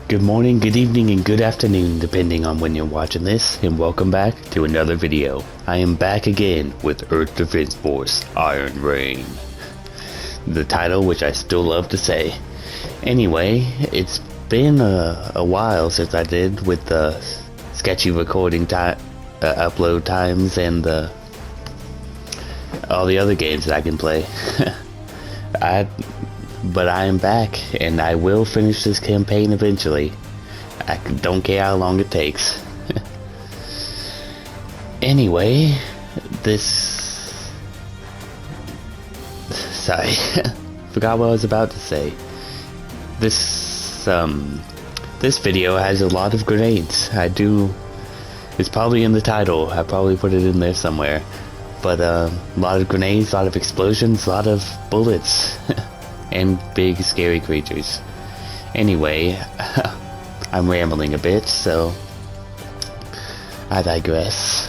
Good morning, good evening, and good afternoon, depending on when you're watching this, and welcome back to another video. I am back again with Earth Defense Force Iron Rain. The title, which I still love to say. Anyway, it's been a while since I did with the sketchy recording time, upload times, and all the other games that I can play. But I am back, and I will finish this campaign eventually. I don't care how long it takes. Anyway, sorry, forgot what I was about to say. This video has a lot of grenades. It's probably in the title. I probably put it in there somewhere. But a lot of grenades, a lot of explosions, a lot of bullets. And big scary creatures. Anyway, I'm rambling a bit, so I digress.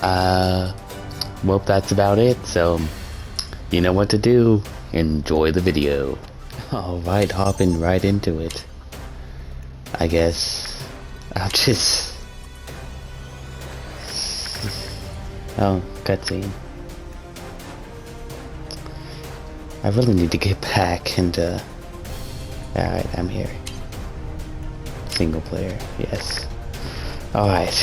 Well, that's about it, so you know what to do. Enjoy the video. Alright, hopping right into it. I guess I'll just... Oh, cutscene. I really need to get back and, alright, I'm here. Single player, yes. Alright.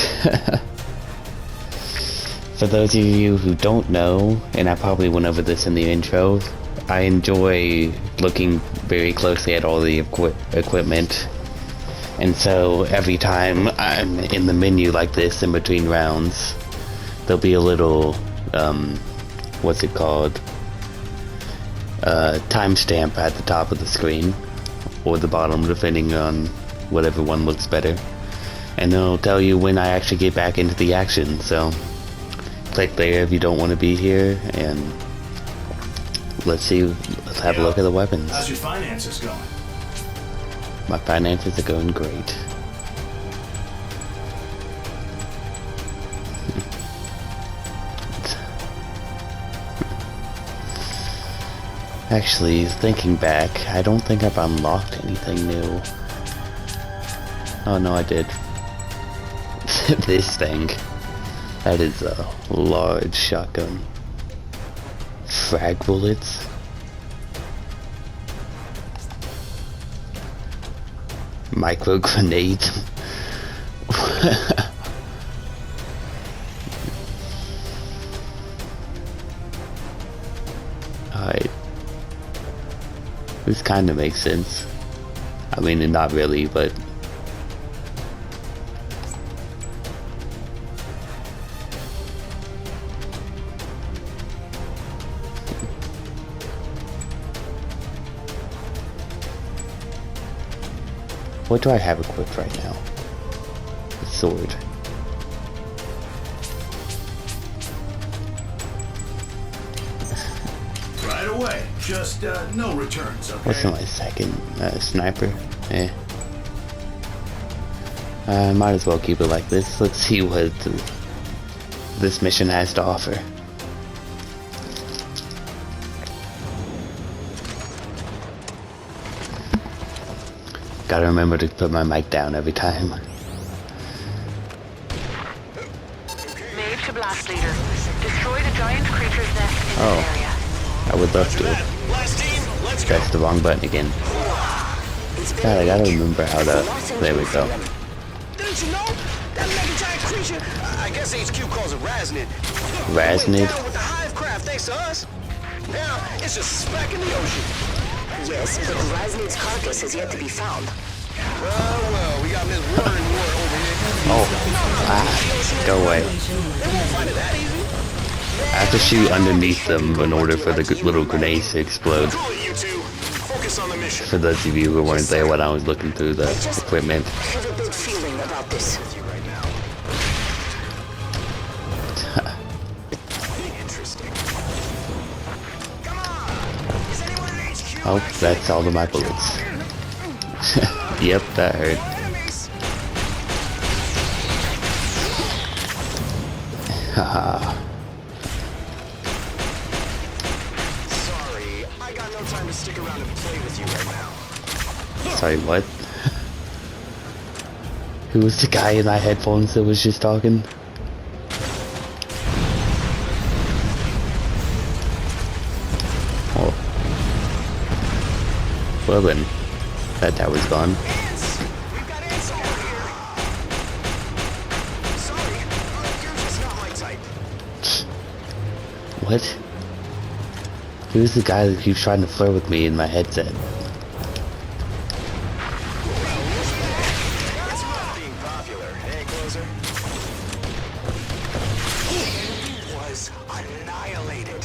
For those of you who don't know, and I probably went over this in the intro, I enjoy looking very closely at all the equipment. And so every time I'm in the menu like this in between rounds, there'll be a little, what's it called? Timestamp at the top of the screen or the bottom, depending on whatever one looks better, and it'll tell you when I actually get back into the action. So click there if you don't want to be here, and let's have a look at the weapons. How's your finances going? My finances are going great. Actually, thinking back, I don't think I've unlocked anything new. Oh no, I did. This thing. That is a large shotgun. Frag bullets. Micro grenades. Alright. This kind of makes sense. I mean, not really, but... What do I have equipped right now? The sword. Right away. Just no returns, okay? What's my second sniper? Might as well keep it like this. Let's see what this mission has to offer. Gotta remember to put my mic down every time. Mave to blast leader. Destroy the giant creature's nest in this area. I would love to. Press the wrong button again. God, I gotta remember how to... There we go. Didn't you know? That mega giant creature, I guess HQ calls it Raznid. Raznid? Went down with the hive craft thanks to us. Now, it's just a speck in the ocean. Yes, but Raznid's carcass is yet to be found. Well, we got Miss Warren War over here. Oh. Go away. They won't find it that easy. I have to shoot underneath them in order for the little grenades to explode. Cool, you two. Focus on the mission. For those of you who weren't there when I was looking through the equipment. I have a big feeling about this. Interesting. Come on. Is anyone in HQ? Oh, that's all of my bullets. Yep, that hurt. Enemies. Haha. Sorry, I got no time to stick around and play with you right now. Sorry, what? Who was the guy in my headphones that was just talking? Oh. Well then, that tower's gone. Ants! We've got ants over here! Sorry, you're just not my type. What? Who's the guy that keeps trying to flirt with me in my headset? It's rough being popular, eh, Closer? He was annihilated.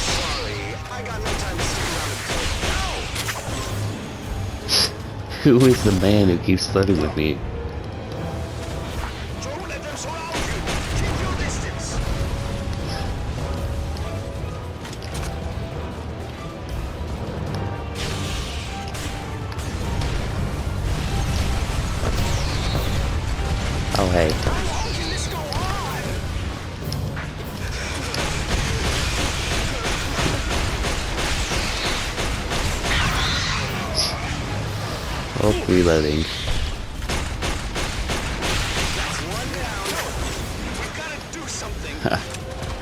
Sorry, I got no time to stick around and Who is the man who keeps flirting with me? don't let them surround you. Keep your distance. Oh hey. How long can this go on? Oh, reloading. That's one down. We've got to do something.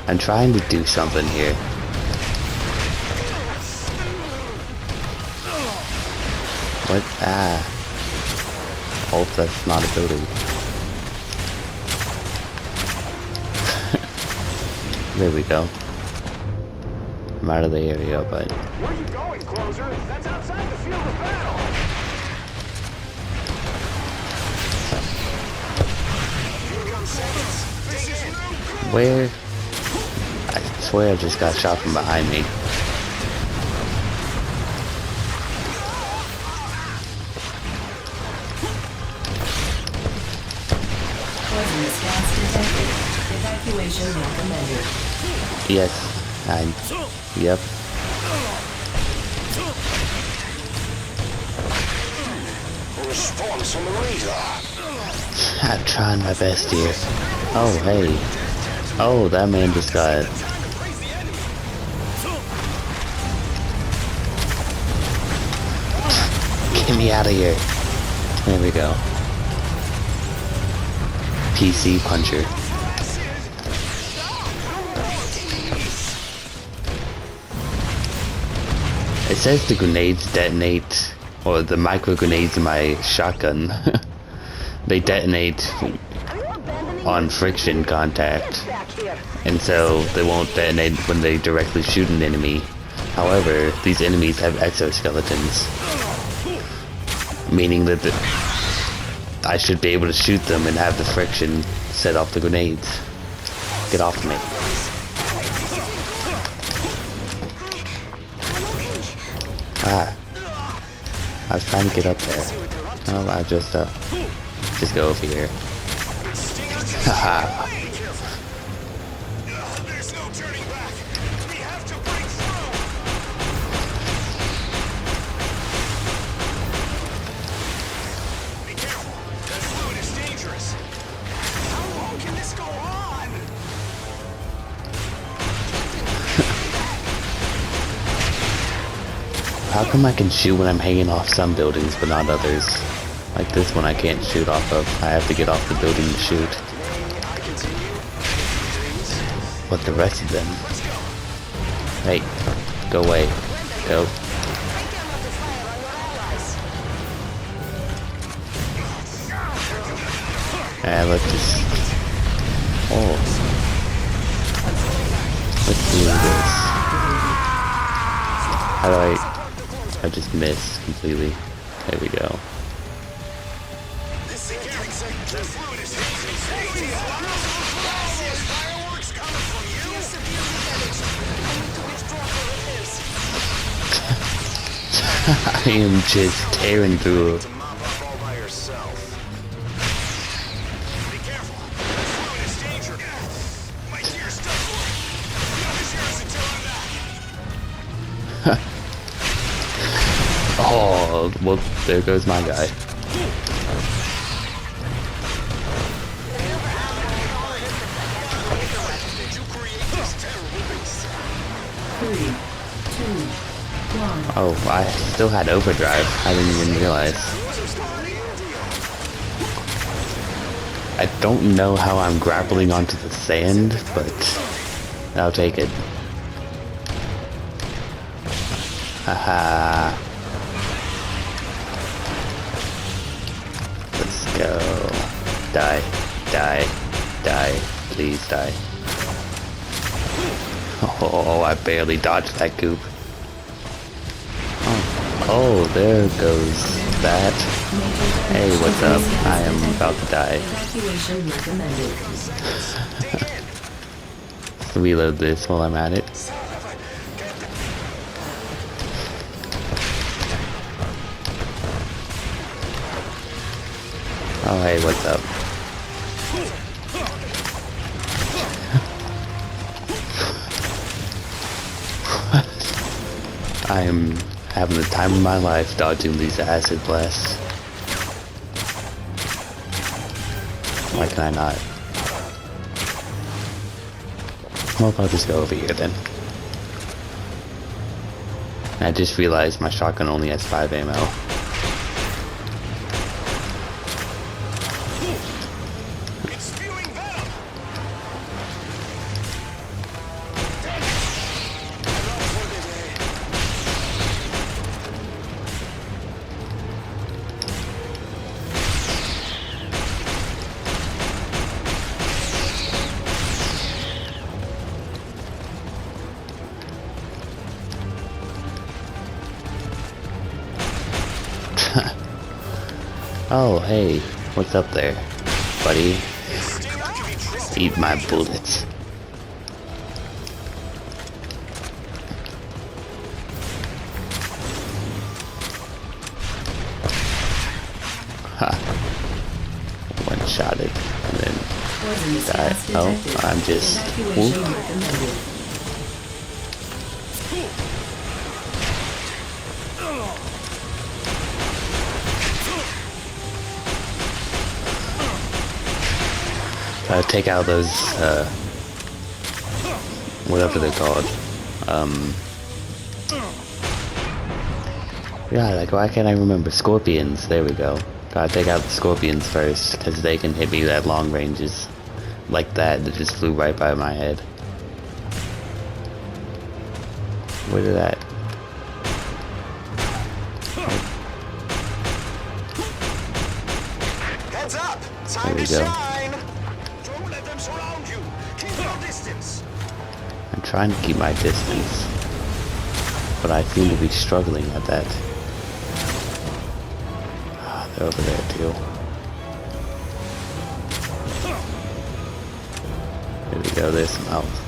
I'm trying to do something here. What? Ah. Hope that's not a building. There we go. I'm out of the area, but Where you going, Closer? That's outside the field of battle. Here comes seconds. This is no good. where? I swear I just got shot from behind me. Poisonous gas detected. Evacuation recommended. Yes. Yep. Response on the radar. I'm trying my best here. Oh, hey. Oh, that man just got... Get me out of here. There we go. PC puncher. It says the grenades detonate, or the micro grenades in my shotgun, they detonate on friction contact, and so they won't detonate when they directly shoot an enemy. However, these enemies have exoskeletons, meaning that I should be able to shoot them and have the friction set off the grenades. Get off me. Ah. I was trying to get up there. Oh, I'll just go over here. Haha. There's no turning back. We have to break through. Be careful. That fluid is dangerous. How long can this go on? How come I can shoot when I'm hanging off some buildings but not others? Like this one I can't shoot off of. I have to get off the building to shoot. But the rest of them... Hey, go away. Go. Let's just... Oh. Let's do this. How do I just missed completely. There we go. This fluid is fireworks coming from you. I am just tearing through. To mop up all by yourself. Be careful. The fluid is dangerous. My gear's stuck. The other's yours until I'm back. Oh, well, there goes my guy. Oh, I still had overdrive. I didn't even realize. I don't know how I'm grappling onto the sand, but I'll take it. Haha. Let's go. Die. Die. Die. Please die. Oh, I barely dodged that goop. Oh, there goes that. Hey, what's up? I am about to die. Evacuation recommended. Reload this while I'm at it. Oh, hey, what's up? I am having the time of my life dodging these acid blasts. Why can I not? Well, I'll just go over here then. I just realized my shotgun only has 5 ammo. It's spewing venom. Oh, hey, what's up there, buddy? Eat my bullets. Ha. One-shotted, and then Poisonous die. gas Oh, detected. I'm just... Evacuation Whoop. recommended. Take out those, whatever they're called. Yeah, like, why can't I remember? Scorpions, there we go. Gotta take out the scorpions first, because they can hit me at long ranges. Like that just flew right by my head. Where did that? Heads up! There Time we to go. shine! Don't let them surround you! Keep your distance! I'm trying to keep my distance, but I seem to be struggling at that. Ah, they're over there too. There we go, there's some health.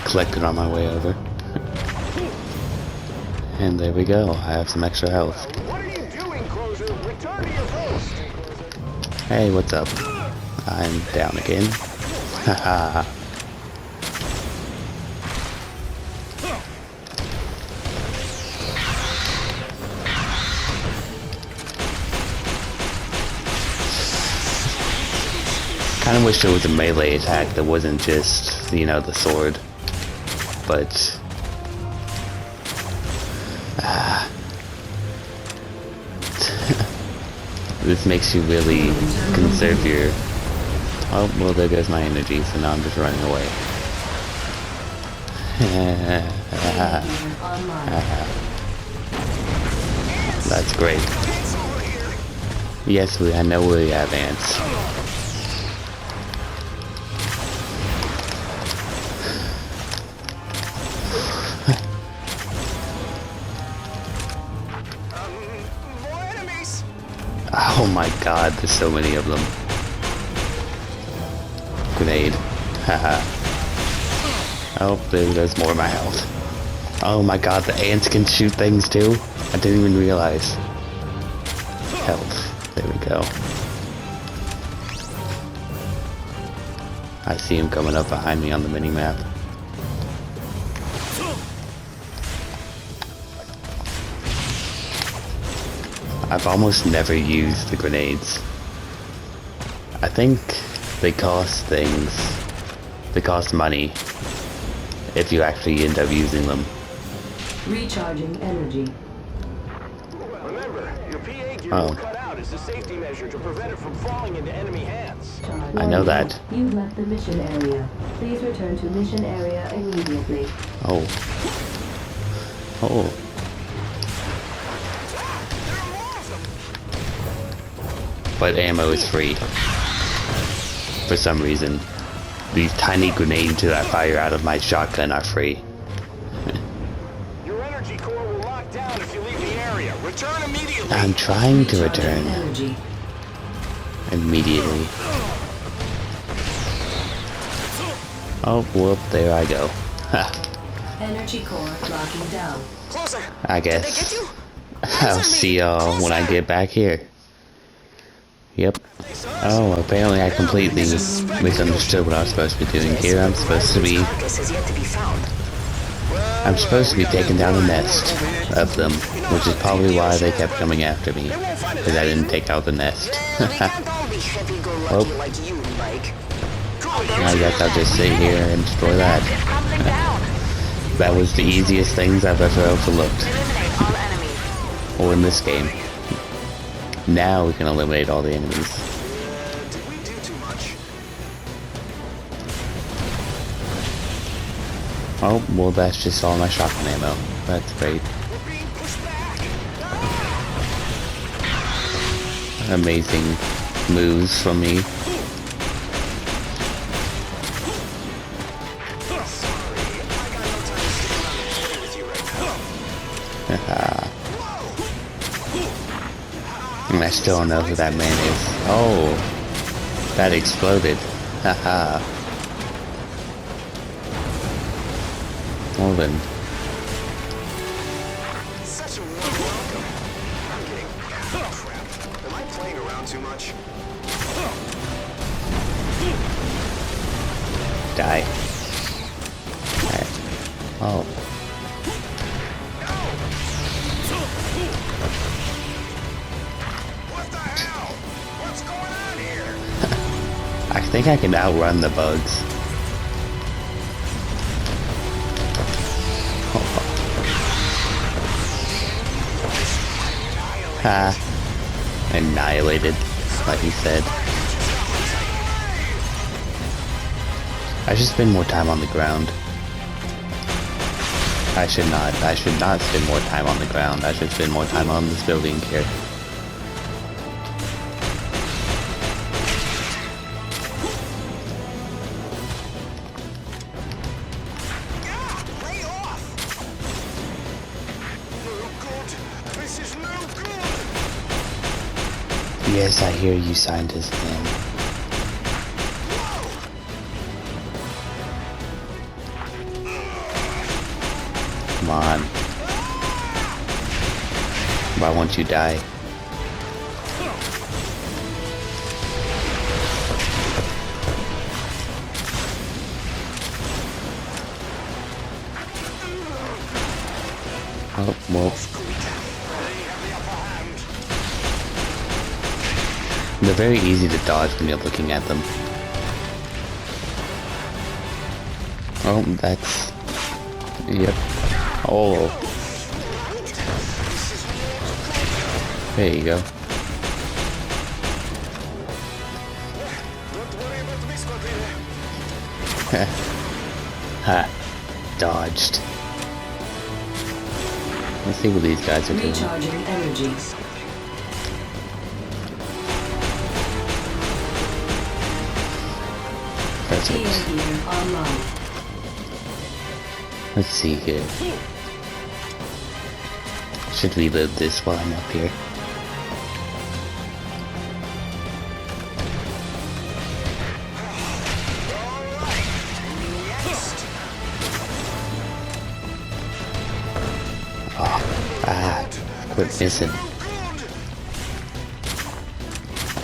Collected on my way over. And there we go, I have some extra health. What are you doing, Closer? Return to your post! Hey, what's up? I'm down again. Haha. Kind of wish there was a melee attack that wasn't just, you know, the sword. But... this makes you really conserve your... Oh, well, there goes my energy, so now I'm just running away. That's great. Yes, I know we have ants. More enemies! Oh my god, there's so many of them. Grenade. Haha. Oh, there's more of my health. Oh my god, the ants can shoot things too? I didn't even realize. Health. There we go. I see him coming up behind me on the mini-map. I've almost never used the grenades. I think they cost things. They cost money if you actually end up using them. Recharging energy. Remember, your PA gear Oh. was cut out as a safety measure to prevent it from falling into enemy hands. I know that. You've left the mission area. Please return to mission area immediately. Oh. Oh. But ammo is free. For some reason. These tiny grenades that I fire out of my shotgun are free. Your energy core will lock down if you leave the area. Return immediately. I'm trying to Recharging return energy. immediately. Oh, well, there I go. Ha. Energy core locking down. Closer. I Did they guess. get you? I'll see y'all when I get back here. Yep. Oh, apparently I completely misunderstood what I was supposed to be doing here. I'm supposed to be Carcass is yet to be found. taking down a nest of them, which is probably why they kept coming after me, because I didn't take out the nest. They can't all be happy-go-lucky Oh. like you, Mike. I guess I'll just sit here and destroy that. It's crumbling down. That was the easiest things I've ever overlooked, Eliminate all enemies. or in this game. Now we can eliminate all the enemies. Did we do too much? Oh, well, that's just all my shotgun ammo. That's great. We're being pushed back. Amazing moves from me. And I still don't know who that man is. Oh, that exploded. Haha. Well then. Such a warm welcome. I'm getting... crap. Am I playing around too much? Die. Alright. Oh. What the hell? What's going on here? I think I can outrun the bugs. Ha. Annihilated, like he said. I should spend more time on the ground. I should not spend more time on the ground. I should spend more time on this building here. Lay off! No good. This is no good. Yes, I hear you, scientist man. Come on. Why won't you die? Oh, well. They're very easy to dodge when you're looking at them. Oh, that's... Yep. Oh. There you go. Don't worry about the biscuit here. Ha. Dodged. Let's see what these guys are doing. Recharging energy. That's PA it. gear online. Let's see here. Should reload this while I'm up here. Quit missing.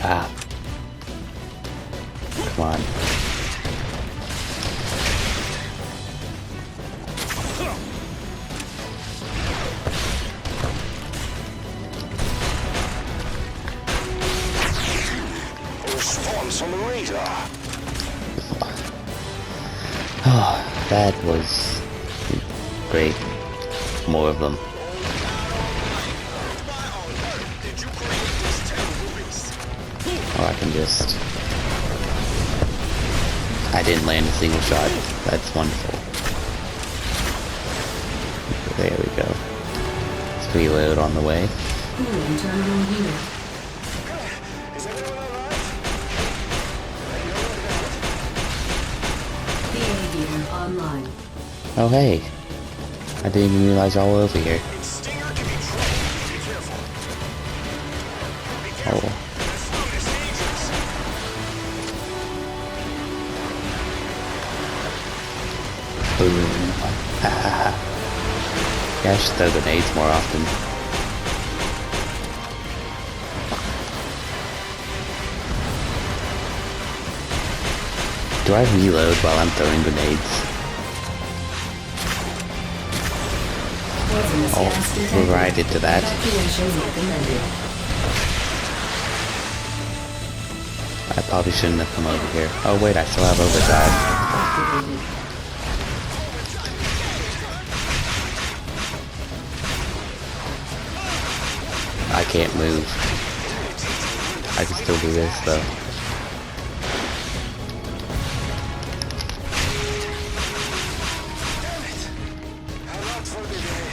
Ah. Come on. A response on the radar. That was great. More of them. Oh, I can just... I didn't land a single shot. That's wonderful. There we go. Let's reload on the way. Cooling terminal here. PA gear online. Oh hey. I didn't even realize y'all were over here. Stinger can be trained. Be careful. Be careful. Oh. This fluid is dangerous. Boom. Ha ha ha. Yeah, I should throw grenades more often. Do I reload while I'm throwing grenades? Oh, we're right into that. Evacuation recommended. I probably shouldn't have come over here. Oh wait, I still have overdrive. Activated. I can't move. I can still do this though. How about for the day?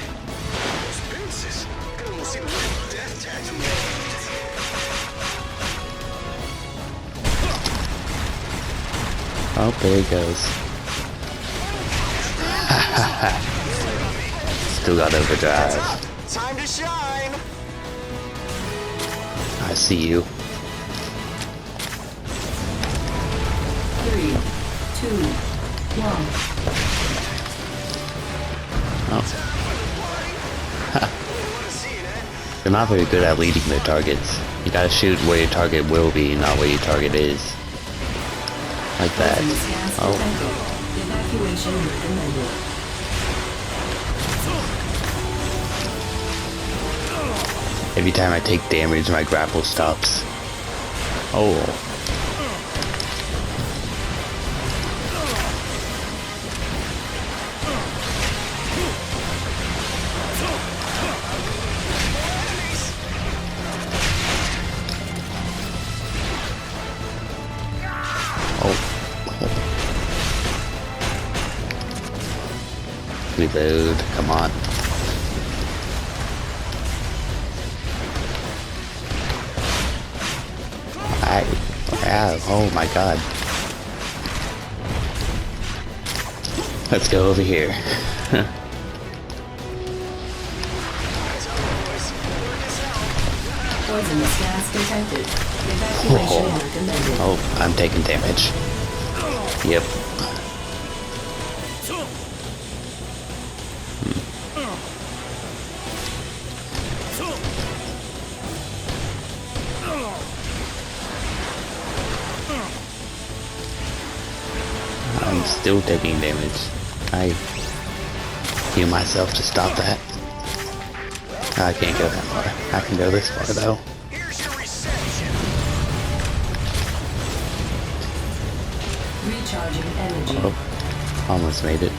Those pincers. Gonna want to see the word death tattoo. Oh, there it goes. Still got overdrive. Time to shine. I see you. 3, 2, 1. Oh. They're not very good at leading their targets. You gotta shoot where your target will be, not where your target is. Like that. Oh. Evacuation recommended. Every time I take damage, my grapple stops. Oh. Reload, come on. Oh my god. Let's go over here. Poisonous gas detected. Evacuation recommended. Oh, I'm taking damage. Yep. I'm still taking damage. I heal myself to stop that. I can't go that far. I can go this far though. Here's your reception. Recharging energy. Oh, almost made it.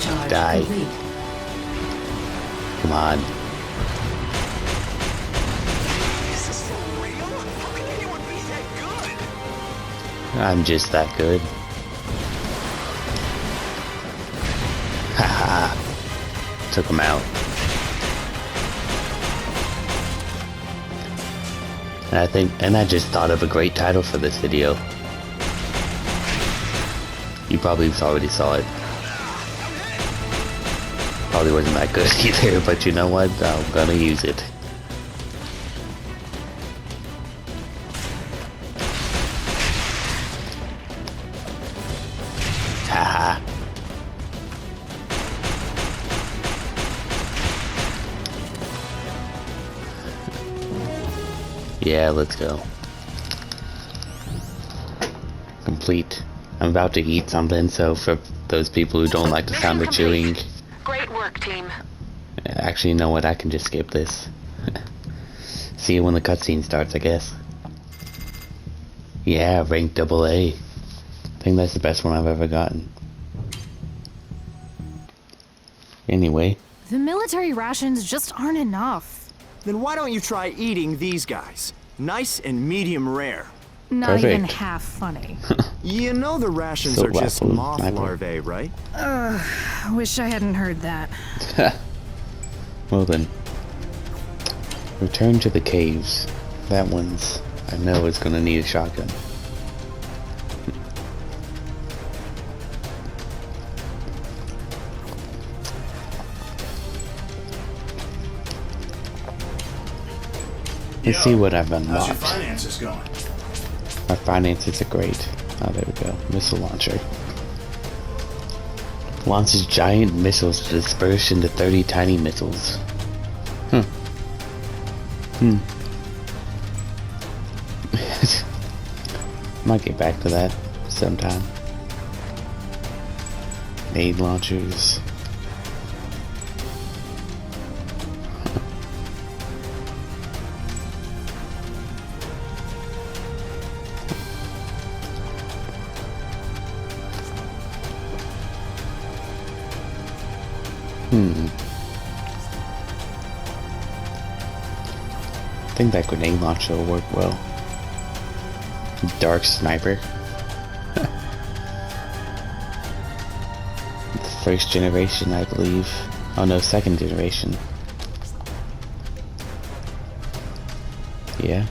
Charge Die. complete. Come on. Is this for real? How can anyone be that good? I'm just that good. Haha. Took him out. And I just thought of a great title for this video. You probably already saw it. Probably wasn't that good either, but you know what? I'm gonna use it. Haha. Yeah, let's go. Complete. I'm about to eat something, so for those people who don't like the sound of chewing, Great work, team. actually, you know what? I can just skip this. See you when the cutscene starts, I guess. Yeah, rank AA. I think that's the best one I've ever gotten. Anyway, The military rations just aren't enough. Then why don't you try eating these guys? Nice and medium rare. Not even Perfect. half funny. You know the rations So are just waffle, moth sniper. larvae, right? I wish I hadn't heard that. well then. Return to the caves. That one's, I know, is gonna need a shotgun. Let's see what I've How's your unlocked. finances going? My finances are great. Oh, there we go. Missile launcher. Launches giant missiles to disperse into 30 tiny missiles. Might get back to that sometime. Nade launchers. I think that grenade launcher will work well. Dark sniper. The first generation, I believe. Oh no, second generation. Yeah.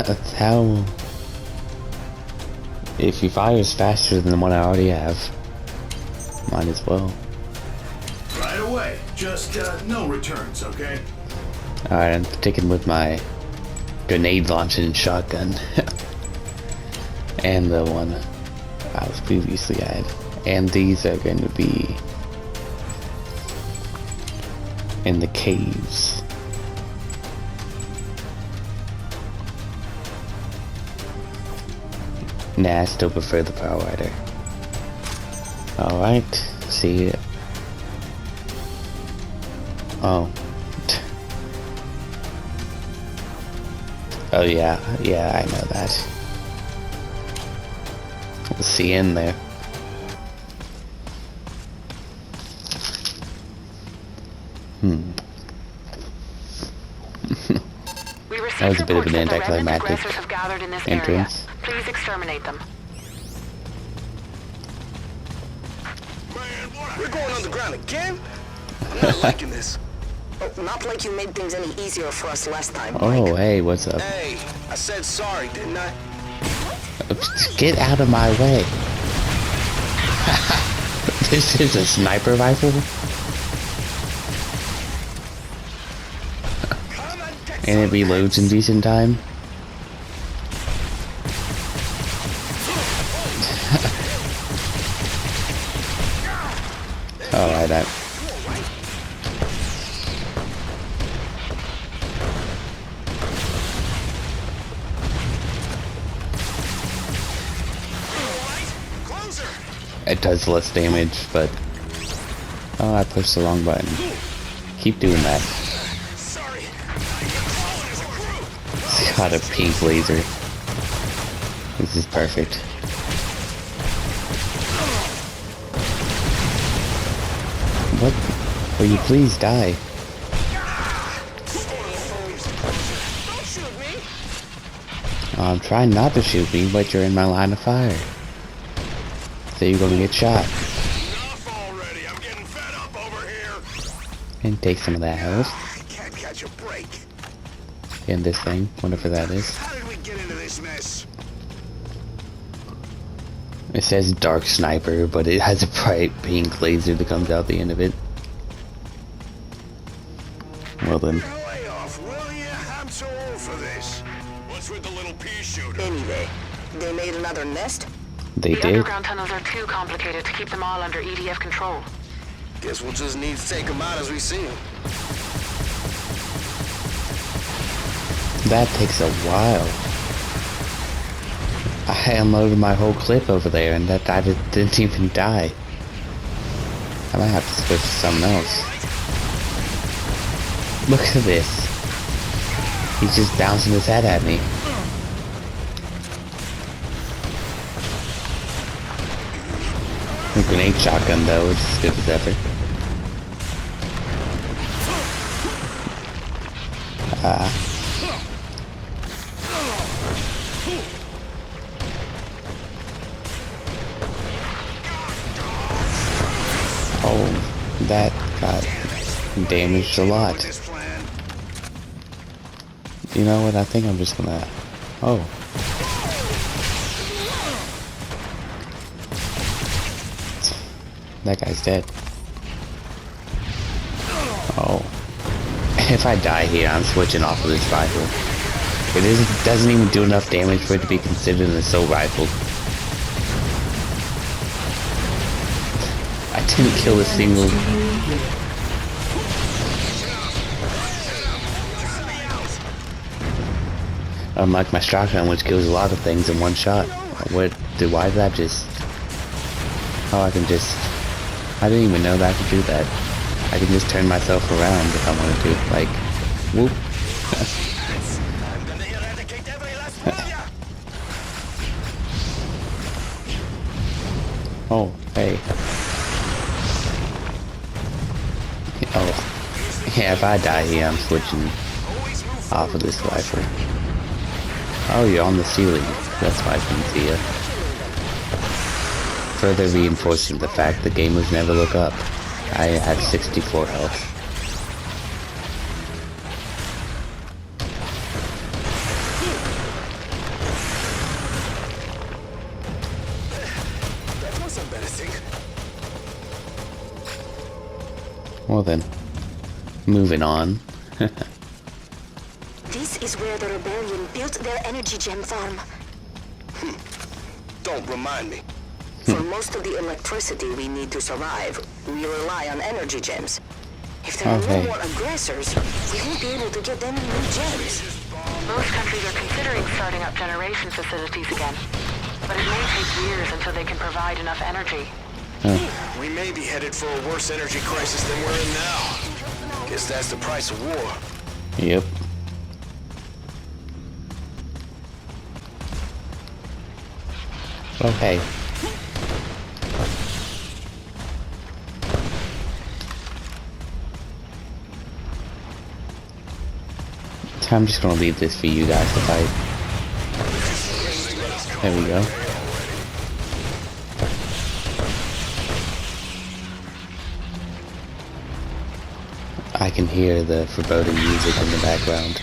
That's how... If he fires faster than the one I already have, might as well. Right away. Just no returns, okay? Alright, I'm sticking with my grenade launching shotgun. And the one I was previously had. And these are going to be in the caves. Nah, I still prefer the Power Rider. Alright, see it. Oh. Oh yeah, I know that. We'll see in there. We received That was a bit of reports an that the remnant anticlimactic aggressors have gathered in this entrance. area. Please exterminate them. We're going underground again? I'm not liking this. Oh, not like you made things any easier for us last time. Oh, hey, what's up? Hey, I said sorry, didn't I? Get out of my way. This is a sniper rifle? And it reloads in decent time? Alright, that. Closer! It does less damage, but... Oh, I pushed the wrong button. Keep doing that. Sorry. It's got a pink laser. This is perfect. What? Will you please die? Don't shoot me! I'm trying not to shoot me, but you're in my line of fire. So you're gonna get shot. Enough already. I'm getting fed up over here. And take some of that health. I can't catch a break. In this thing, whatever that is. How did we get into this mess? It says Dark Sniper, but it has a bright pink laser that comes out the end of it. Well then. Lay off, will ya? I'm too old for this. What's with the little pea shooter? Anyway, they made another nest? They The did. underground tunnels are too complicated to keep them all under EDF control. Guess we'll just need to take them out as we see them. That takes a while. I unloaded my whole clip over there and that guy didn't even die. I might have to switch to something else. Look at this. He's just bouncing his head at me. The grenade shotgun though is as good as ever. Oh, that got damaged a lot. This plan. You know what? I think I'm just gonna... Oh. That guy's dead. Oh. If I die here, I'm switching off of this rifle. It doesn't even do enough damage for it to be considered an assault rifle. I didn't kill a single... Unlike my shotgun, which kills a lot of things in one shot. Why did I just... Oh, I can just... I didn't even know that I could do that. I can just turn myself around if I wanted to. Like, whoop. I'm gonna eradicate every last one of ya. Oh, hey. Oh. Yeah, if I die here, I'm switching off of this rifle. Oh, you're on the ceiling. That's why I couldn't see you. Further reinforcing the fact the gamers never look up. I had 64 health. That was embarrassing. Well then, moving on. This is where the rebellion built their energy gem farm. Don't remind me. For most of the electricity we need to survive, we rely on energy gems. If there are Okay. no more aggressors, we won't be able to get them new gems. Most countries are considering starting up generation facilities again. But it may take years until they can provide enough energy. We may be headed for a worse energy crisis than we're in now. Guess that's the price of war. Yep. Okay. I'm just gonna leave this for you guys to fight. There we go. I can hear the foreboding music in the background.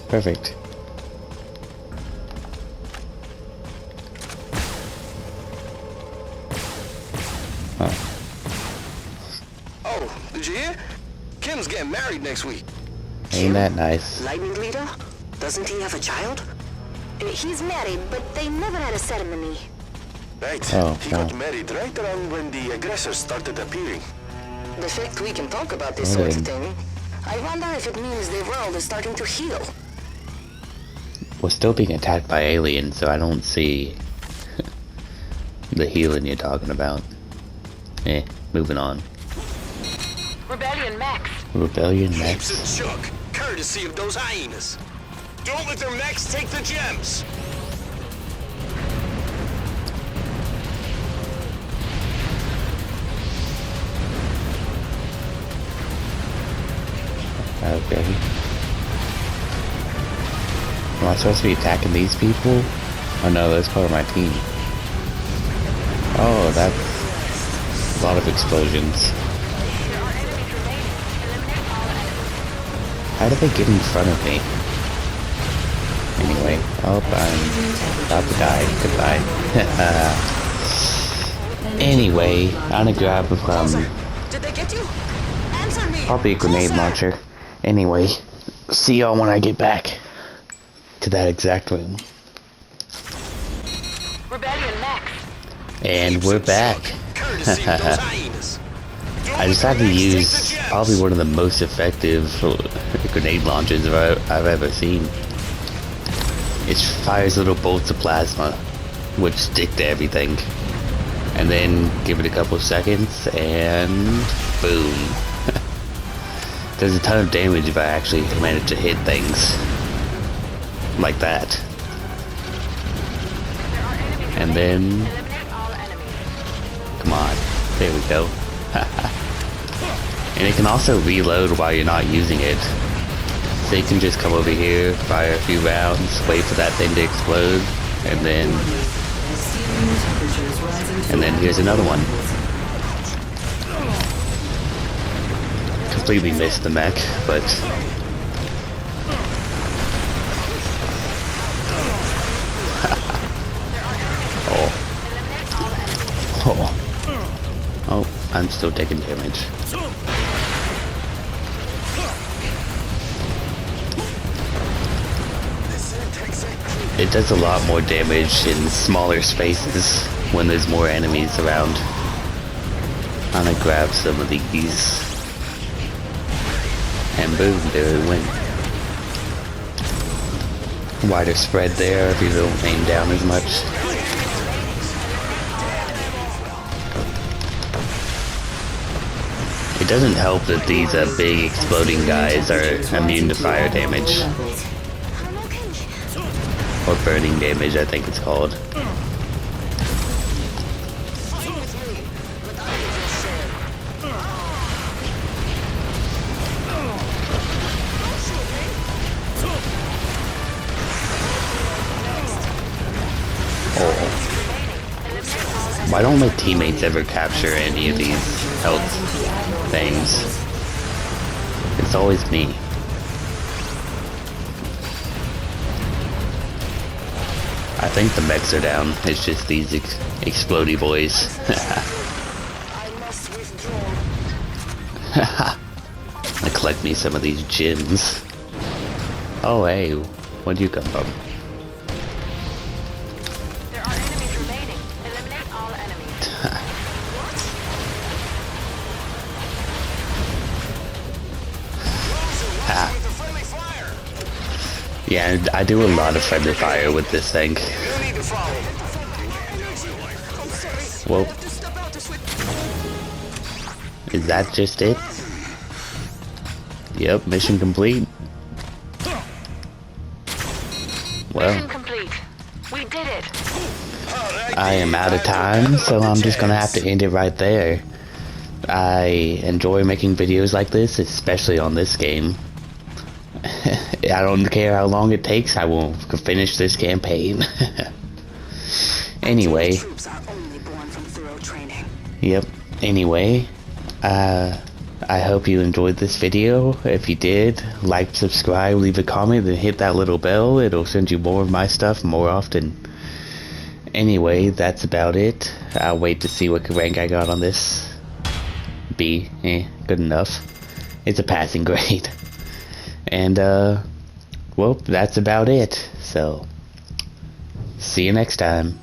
Perfect. Oh, did you hear? Kim's getting married next week. Ain't that nice? Lightning leader? Doesn't he have a child? He's married, but they never had a ceremony. Right. Oh, he wow. got married right around when the aggressors started appearing. The fact we can talk about this Oh, sort of then. thing, I wonder if it means the world is starting to heal. We're still being attacked by aliens, so I don't see the healing you're talking about. Moving on. Rebellion mechs. Rebellion Heaps next. of junk, courtesy of those hyenas. Don't let their mechs take the gems. Okay. Am I supposed to be attacking these people? Oh no, that's part of my team. Oh, that's a lot of explosions. How did they get in front of me? Anyway, oh, I'm about to die. Goodbye. Anyway, I'm gonna grab Did they get you? Answer me! probably a grenade launcher. Anyway, see y'all when I get back to that exact room. Rebellion mechs. And we're back. Courtesy of those hyenas. Don't I decided to use probably one of the most effective grenade launchers I've ever seen. It fires little bolts of plasma, which stick to everything. And then give it a couple seconds, and boom. Does a ton of damage if I actually manage to hit things. Like that. And then... come on. There we go. And it can also reload while you're not using it. So you can just come over here, fire a few rounds, wait for that thing to explode, and then here's another one. Completely missed the mech, but oh, I'm still taking damage. It does a lot more damage in smaller spaces when there's more enemies around. I'm gonna grab some of these. And boom, there it went. Wider spread there if you don't aim down as much. It doesn't help that these big exploding guys are immune to fire damage. Or burning damage, I think it's called. Oh. Why don't my teammates ever capture any of these health things? It's always me. I think the mechs are down. It's just these explodey boys. I collect me some of these gems. Oh hey, where'd you come from? There are enemies remaining. Eliminate all enemies. Yeah, I do a lot of friendly fire with this thing. Well, is that just it? Yep, mission complete. Well, Mission complete. We did it. I am out of time, so I'm just gonna have to end it right there. I enjoy making videos like this, especially on this game. I don't care how long it takes, I will finish this campaign. Anyway. Troops are only born from thorough training. Yep. Anyway, I hope you enjoyed this video. If you did, like, subscribe, leave a comment, and hit that little bell. It'll send you more of my stuff more often. Anyway, that's about it. I'll wait to see what rank I got on this. B. Good enough. It's a passing grade. And, well, that's about it. So, see you next time.